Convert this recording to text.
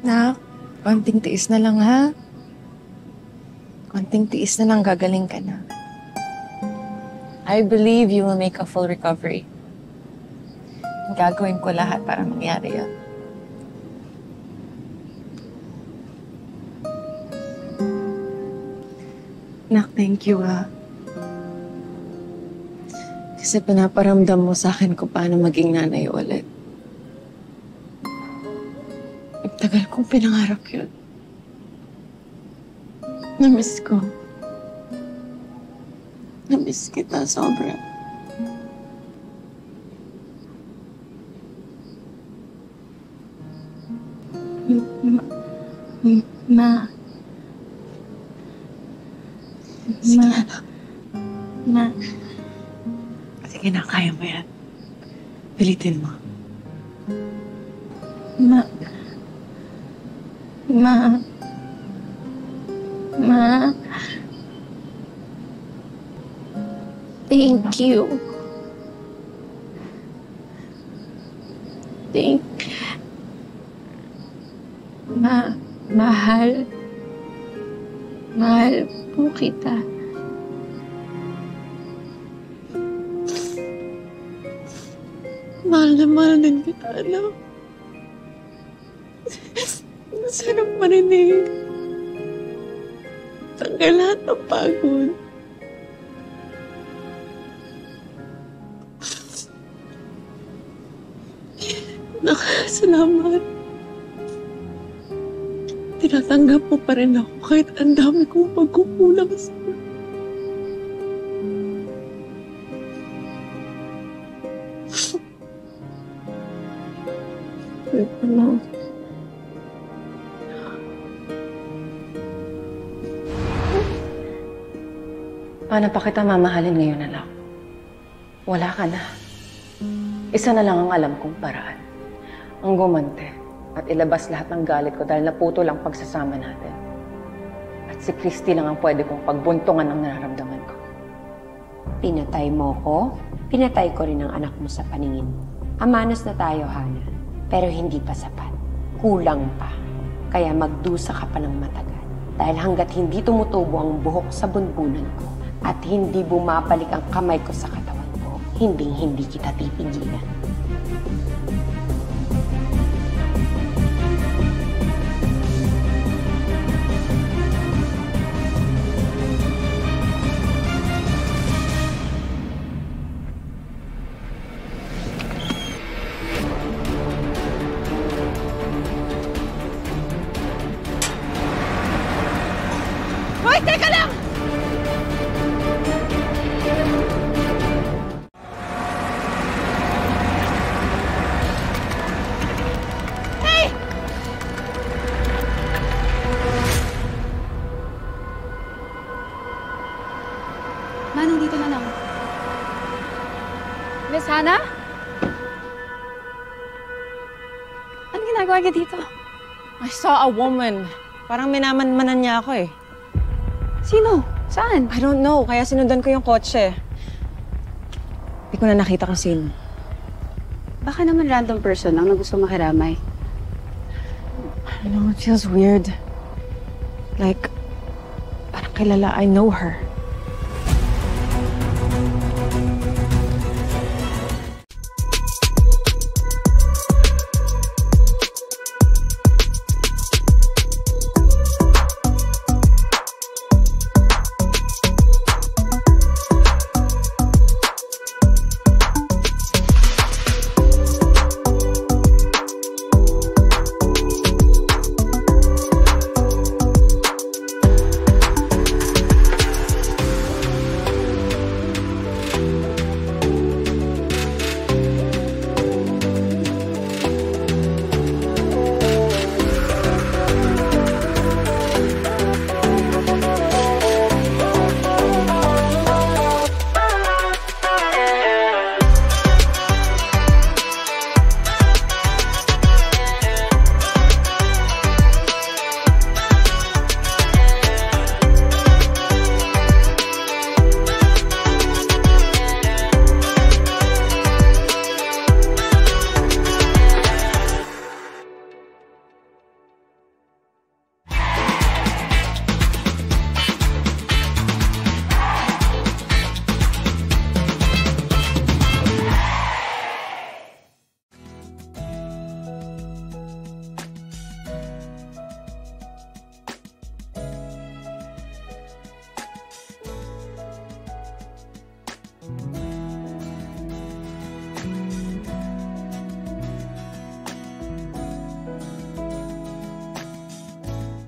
Nak, konting tiis na lang ha. Konting tiis na lang, gagaling ka na. I believe you will make a full recovery. Gagawin ko lahat para mangyari yun. Nak, thank you ha. Kasi pinaparamdam mo sa akin kung paano maging nanay ulit. Ang tagal kong pinangarap yun. Namiss ko. Namiss kita sobra. Ma. Sige na. Ma. Sige na, kaya mo yan. Pilitin mo. Ma. Ma. Ma. Thank you. Mahal. Mahal po kita. Mahal na mahal din kita, alam. Masarap marinig. Tanggal lahat ng pagod. Nakasalamat. Tinatanggap mo pa rin ako kahit ang dami kong pagkukulang sa'yo. Ano? Paano pa kita mamahalin ngayon, anak? Wala ka na. Isa na lang ang alam kong paraan. Ang gumante at ilabas lahat ng galit ko dahil naputol ang pagsasama natin. At si Christy lang ang pwede kong pagbuntungan ng nararamdaman ko. Pinatay mo ko, pinatay ko rin ang anak mo sa paningin mo. Amanos na tayo, Hana. Pero hindi pa sapat. Kulang pa. Kaya magdusa ka pa ng matagal. Dahil hanggat hindi tumutubo ang buhok sa bunbunan ko at hindi bumabalik ang kamay ko sa katawan ko, hindi kita tipigilan. Hoy, teka lang! Hey! Manong dito na lang. Miss Hana? Ano ginagawa niya dito? I saw a woman. Parang minamanmanan niya ako eh. Sino? Saan? I don't know, kaya sinundan ko yung kotse. Hindi ko na nakita kung sino. Baka naman random person lang na gusto makiramay. I know, it feels weird. Like, parang kilala, I know her.